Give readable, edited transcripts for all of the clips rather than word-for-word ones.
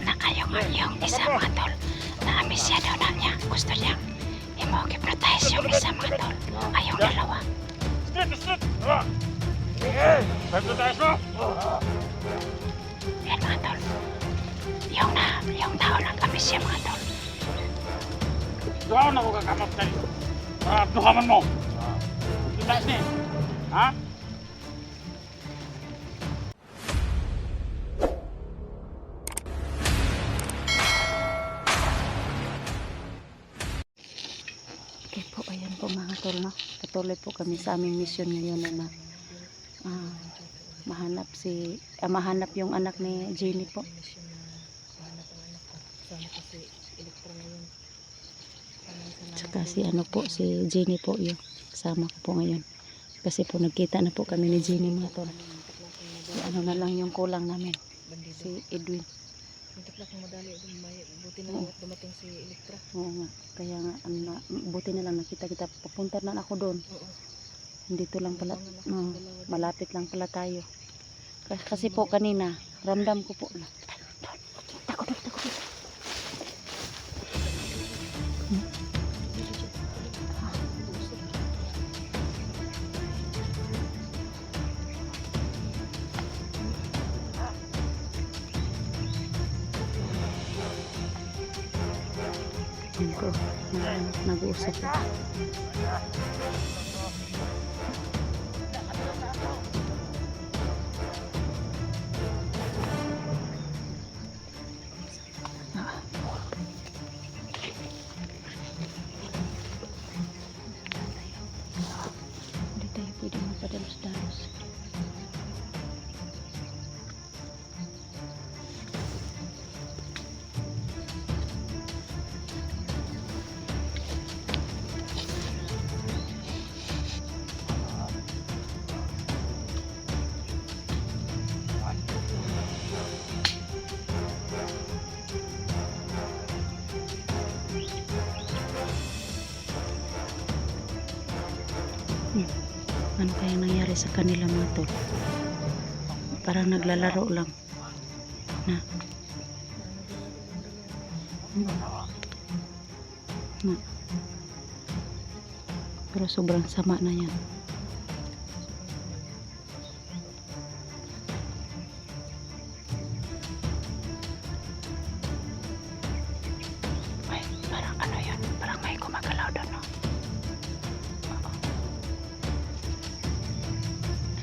Nakayong isa mga tol. Naamis siya daw na niya. Gusto niya i-hypnotize yung isa mga tol. Ayong dalawa. Yan mga tol. Yung tao lang amis siya mga tol. Doon ako kakamot kayo. Duhaman mo. Hypnotize niya. Ha? Okay po, ayan po mga tol, no? Patuloy po kami sa aming mission ngayon na mahanap yung anak ni Jenny po. Tsaka si si Jenny po yung kasama ko po ngayon. Kasi po nagkita na po kami ni Jenny mga tol. Ano na lang yung kulang namin. Si Edwin. Muntik lang madali, buti na lang at dumating si Elektra. Oo nga, kaya nga, buti na lang nakita kita, papunta na ako doon. Oo. Dito lang pala, malapit lang pala tayo. Kasi po kanina, ramdam ko po na, takot. Yan po, nag-uusap po. Hindi tayo pwede magpadalos-dalos. Ano kaya nangyari sa kanila mga tol? Parang naglalaro lang na pero sobrang sama na yan. Ay, parang ano yun? Parang may gumagalaw doon, no?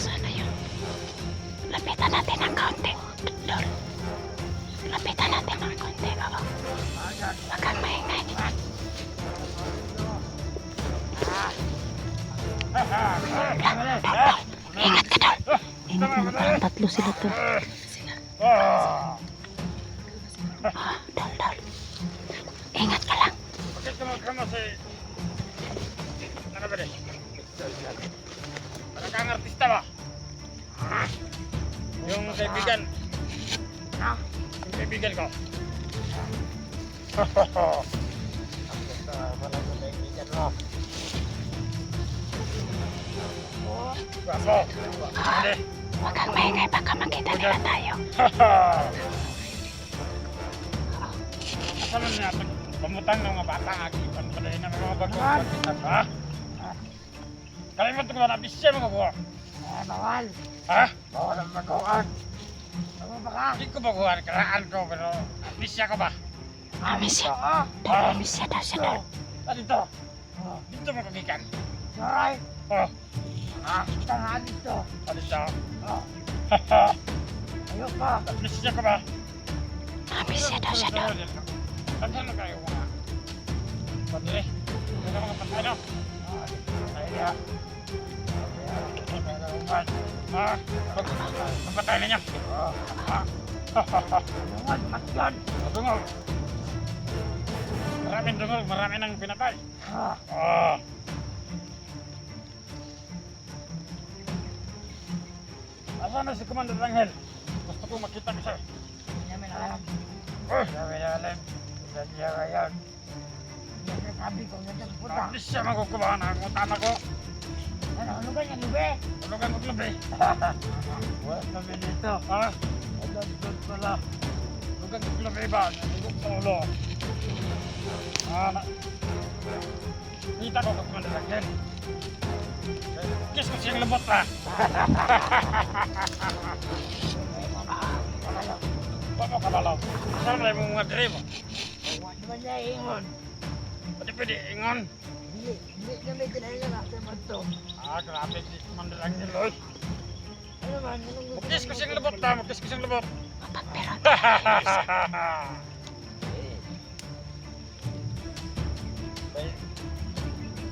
Sana yun. Lapitan natin ng kaunti. Lol. Lapitan natin ng kaunti. Wag kang maingay. Dol. Ingat ka, Dol. Ingat mo. Parang tatlo sila, Dol. Dol. Ingat ka lang. Bakit ka si... Ano ba rin? Para kang artista ba? Yung kaibigan. Yung kaibigan ko. Wala yung kaibigan mo. Baso! Wag kang maingay. Baka makita nila tayo. Asan na niya? Pamutang ng mga bata ang agipan. Padahin na mga bago. Ha? Kalimut ko ba na bisya mga buwa? Bawal. Ha? Bawal ang bagoan. Ano ba ka? Hindi ko bagoan. Karaan ko pero bisya ko ba? Amis siya. Dol, amis siya daw siya, Dol. Dito. Dito mo kagikan. Alright. Oh. Kita nga dito. Dito. Ayok pa. Bisya ko ba? Amis siya daw siya, Dol. Saan na kayo mga? Pati. Ano mga patay no? Ay, Papatay ninyo. Dungol, matyon. Dungol. Maraming dungol, marami nang pinatay. Asan na si Commander Rangel? Gusto ko makita ko siya. Hindi namin alam. Sabi na alam. Isa niya ngayon. Hindi namin sabi kung nandiyan punta. Hindi siya makukubahan ang utama ko. Hulugan yan, lube. Hulugan mo, lube. Wala kami dito. Ha? Doon pala. Hulugan mo, lube ba? Hulugan sa ulo. Kita ko kung manalagyan. Kiss ko siyang lembot lah. Bapak kabalaw. Saan na yung mga diri mo? Wala naman niya ingon. Pwede pwede ingon. Hindi na may kinahinga na sa mato. Grabe si manalagyan, Loy. Ano man, anong gusto Kiss ko siyang lembot lah. Kiss ko siyang lembot. Mapapera.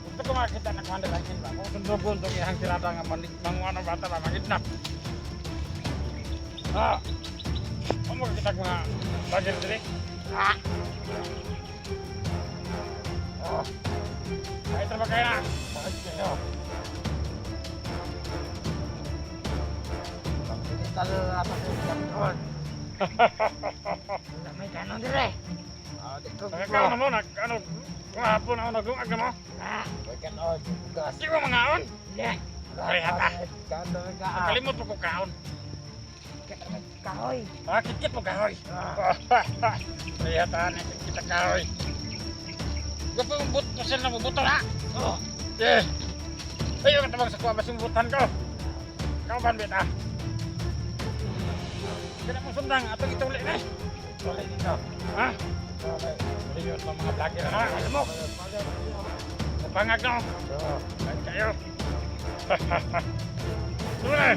Gusto ko makita na kung manalagyan ba? Kung tundubon itong ihang tirada nga manguano bata ba, magidnap. Kamu kita mga bagay diri? Ay, trabaho kayo na. Bakit kayo? Talo na pa sa kanon. May kanon dire. Ikaw na mo, ano, kahapon ako nagungag na mo. May kanon. Gas. Di ko mangaon. Hindi. Rehat ah. Kanon ka. Kalimot mo ko kaon. Kahoy. Kikit mo kahoy. Rehat ah, kita kahoy. Gwapo yung but, pasal na mo butol ha. Eh. Ayaw ka tabang sa kuha, basing butan ko. Ikaw ban bit ah. Kaya mo sundang, atong ituli na. Tuloy dito. Ha? Yun ng mga vlogger na, alam mo. Napangag na. Kahit kayo. Ano na?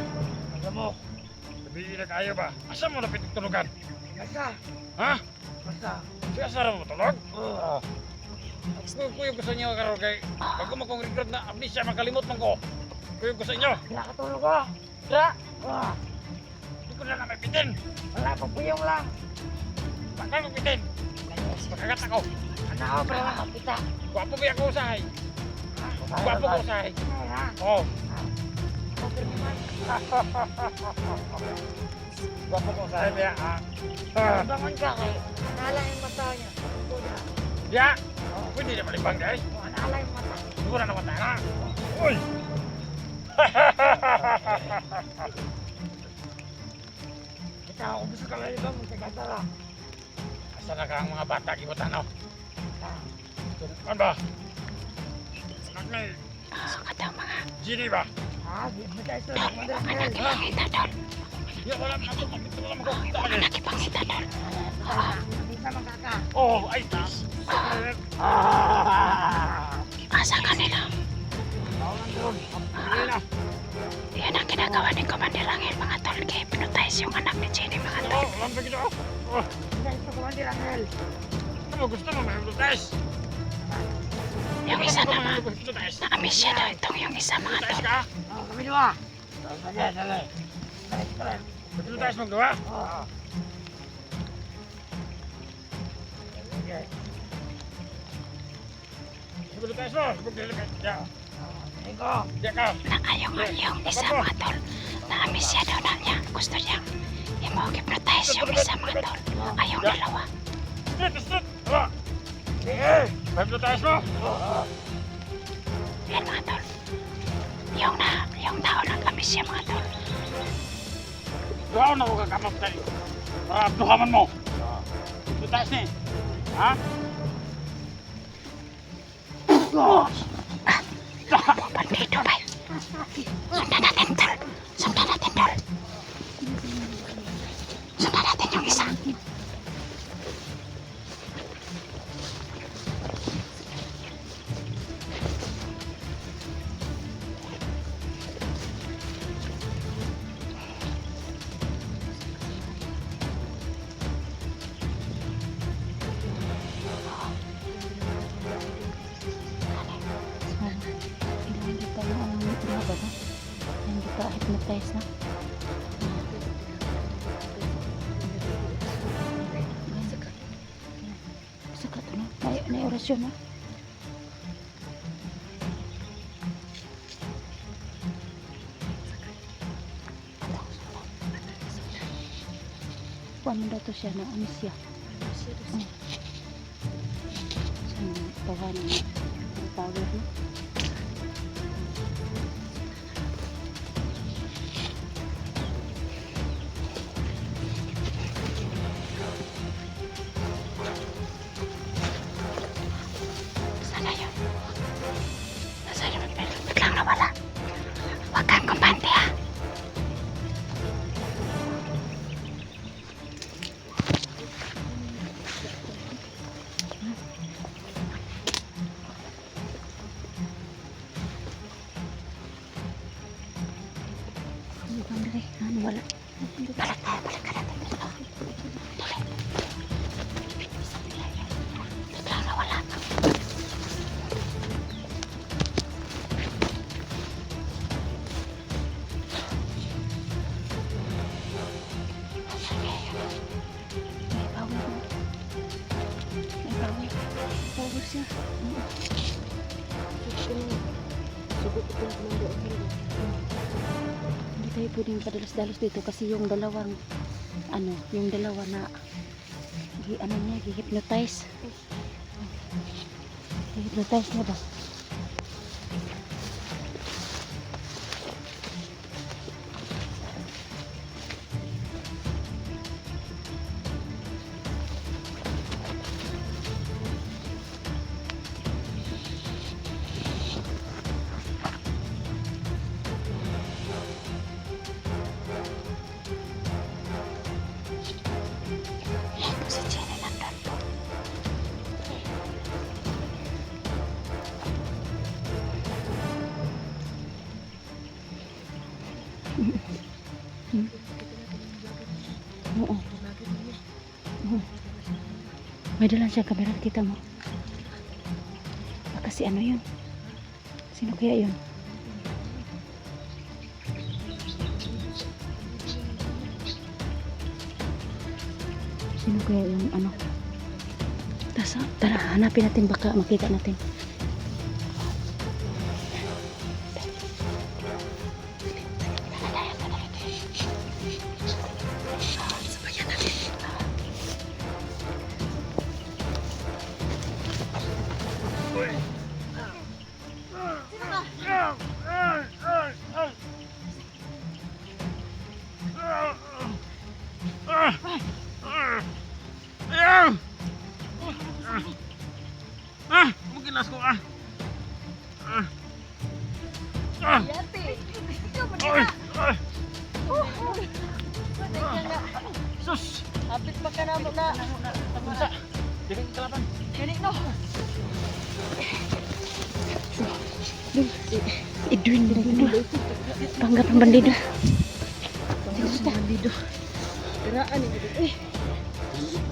Alam mo. Sabihin na kayo ba? Asa mo napit tulugan? Basta. Ha? Basta. Siya sarap mo tulog? Oo. Kuya gusto niyo karon kay bago mo kong record na abdi siya makalimot man ko. Kuya gusto niyo. Nakatulog ko. Sa? Oo. Hindi ko na may pitin. Wala, pagpuyong lang. Bakal mo pitin. Makagat ako. Anak ko, pero nakapita. Gwapo ba ako usahay? Gwapo ko usahay. Ha? Oo. Okay naman. Gwapo ko usahay ba ha? Bangon ka kay. Nala yung mata niya. Kuya. Ya. Pwede na malibang guys. Nala yung mata. Siguro na mata na. Uy! Kita ako gusto ka lang ibang magtagatara. Asa na ka ang mga bata gibutan no? Ah. Ano ba? Anak na Sukat ang mga Gini ba? Ah, di mo tayo ito. mga nakipangita doon. Ya wala na ako. Wala mo ko. Mga nakipangita doon. Bisa magkaka. Oh, ay ta. Asa kanila. Hindi na. Yan ang ginagawa ni Commander Angel, mga tol. Kaya pinutayos yung anak ni Jenny, mga tol. Oh, lampa kita. Oh, Hindi ito ko hindi Angel. ano gusto mo may guys? Yung isa naman, Guys. naamis siya daw itong yung isa, mga Guys tol. ka? Oh, kami dua. Dali, dali. Dali. Betul guys magawa? Oh. Okay. Betul guys mo. Betul guys. Ya. Ego. Ya ka. Yung isa, mga tol. Naamis siya daw na niya. Gusto niya. I-hypnotize yung isa, mga tol. Ay, yung dalawa. Straight. Wala. Eh, betul guys mo. Yan, mga tol. Yung tao nag-amis siya, mga tol. Doon na ko kakamap tayo. Abduhaman mo. Betul guys ni. Ha? Bandido ba? Sundan natin, tol. Sundan natin, tol. Sundan natin yung isa. Hindi pa na ang mga ba na? Hindi pa hypnotize na. Saka ito na. May orasyon na. Kuha mo daw to siya na amis siya. Sa mga tawanan na. Ang power na. Balik tayo, balik ka natin. Dali. Bigla na wala na. May bawi mo. May bawi. Bawi siya. Sugot ito yung kumando. Hindi tayo pwedeng padalos-dalos dito kasi yung dalawang yung dalawa na gi-hypnotize. Gi-hypnotize na ba? Si Jenny nandun po. Oo. Oo. May dalan siya kamera, kita mo. Baka si ano yun? Sino kaya yun? Sino kaya yung ano? Tara, hanapin natin baka makita natin. Sabayan natin. Mungkin aku Yati! Ikaw mo Ay, na! ay, Patay ka nga. sus. Hapit pa ka na mo na. Masa? Jadi kelapan. Gani no. Edwin bandido. Panggap ang bandido. Bandido. Tiraan ni gid.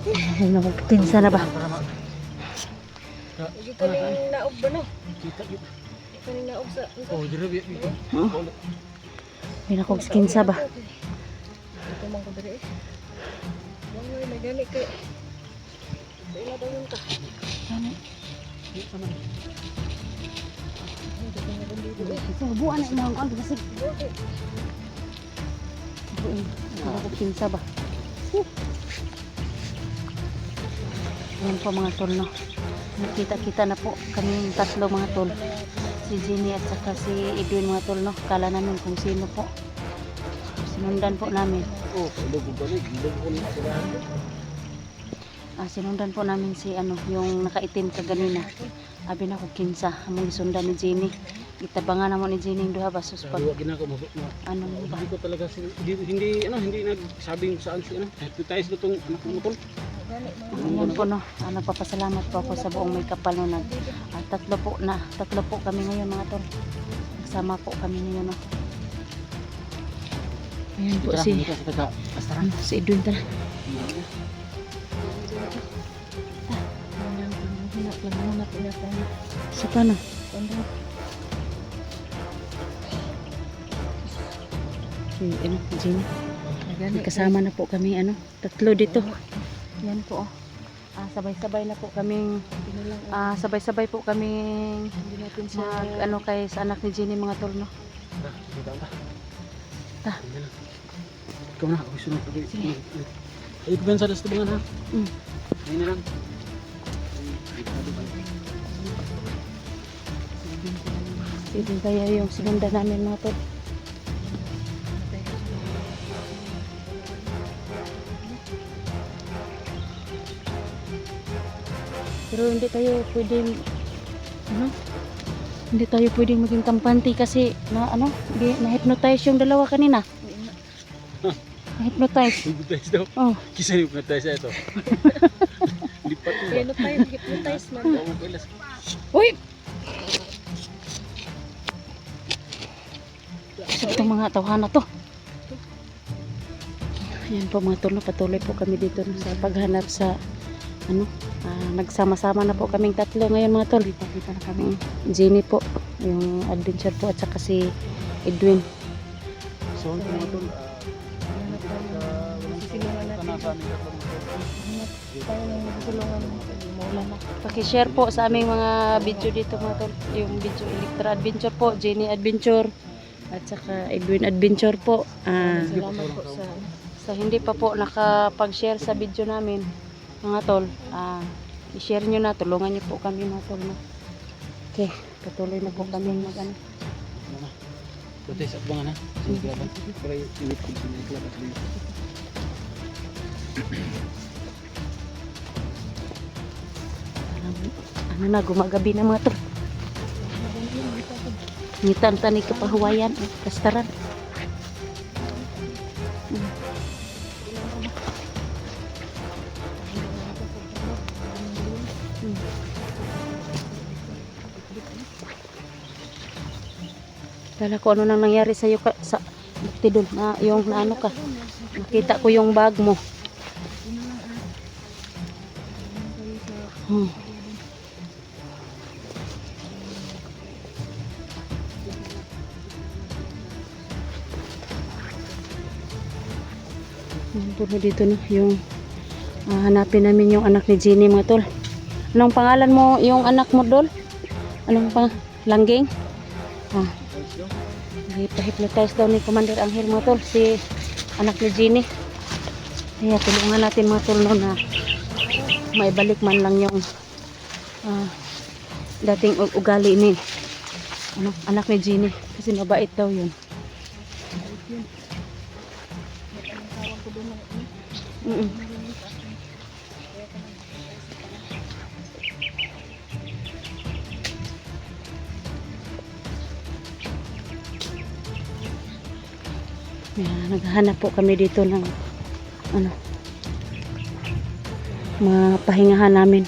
Ay, magpinsa na ba? Igi kaning naog ba no? Kita yuk. Kaning naog sa. Oh, jadi biar itu. Oo. May nakog skinsa ba? Ito man ko diri. Wangoy na gani kay. Ila daw yun ka. Ano? Sama. Ito nga bandido. So, buwan na inawang ang kasi. Okay. Nakog pinsa ba? Ayan po mga tol, no? Nakita-kita na po kami tatlo mga tol. Si Jenny at saka si Edwin mga tol, no? Kala namin kung sino po. Sinundan po namin. Oh, udah balik, udah pulang sudah. Sinundan po namin si yung nakaitim kaganina. Abi na ko kinsa among gisundan ni Jenny. Itabangan na mo ni Jenny duha basos pag Dua ginako mo. ano ba? Hindi ko talaga hindi nagsabing saan si hypnotize do tong anak mo tol. Ayan po, no? Nagpapasalamat po ako sa buong may kapal no. Tatlo po kami ngayon mga tol. Kasama po kami ngayon, no? Ayan po si Astaran. si Edwin, tara. Sa paano? Si Jenny. May kasama na po kami tatlo dito. Yan po, oh. Sabay-sabay na po kaming sabay-sabay po kaming mag kay sa anak ni Jenny mga tol, no. Ta. Ikaw na, ako sunod. Sige. Ay, ko sa dastubangan ha. Ayun na lang. Ito kaya yung sinundan namin mga tol. Pero hindi tayo pwedeng hindi tayo pwedeng maging kampante kasi na-hypnotize yung dalawa kanina. Na-hypnotize. Hypnotize daw. Oh. Kisa hypnotize ito. Lipat mo ba? Kaya tayo hypnotize man. Oo, magpilas. Uy! Itong mga tawhana to. Ayan po mga tol, no, patuloy po kami dito no, sa paghanap sa ano, nagsama-sama na po kaming tatlo ngayon mga tol. Kita na kami. Jenny po, yung adventure po at saka si Edwin. So, mga tol, Sisilungan natin. Tayo ng tulungan maulan na. Paki-share po sa aming mga video dito mga tol. Yung video Electra Adventure po, Jenny Adventure at saka Edwin Adventure po. Salamat po Sa hindi pa po nakapag-share sa video namin mga tol, i-share nyo na, tulungan nyo po kami mga tol. No? Okay, patuloy na po kami mag-ano. Buti sa abangan ha. Siniklaban. Pero init ko siniklaban. Ano na, gumagabi na mga tol. Ngitan tani kapahuwayan, kastaran. Kala ko ano nang nangyari sa iyo sa Buktidol na yung naano ka. Nakita ko yung bag mo. Yung puno dito no, yung hanapin namin yung anak ni Jenny mga tol. Anong pangalan mo yung anak mo Dol? Anong Langging? Hypnotize daw ni Commander Angel mga tol, si anak ni Jenny. Kaya tulungan natin mga tol no, na maibalik man lang yung dating ugali ni anak ni Jenny. Kasi mabait daw yun. Naghahanap po kami dito ng ano, mapahingahan namin.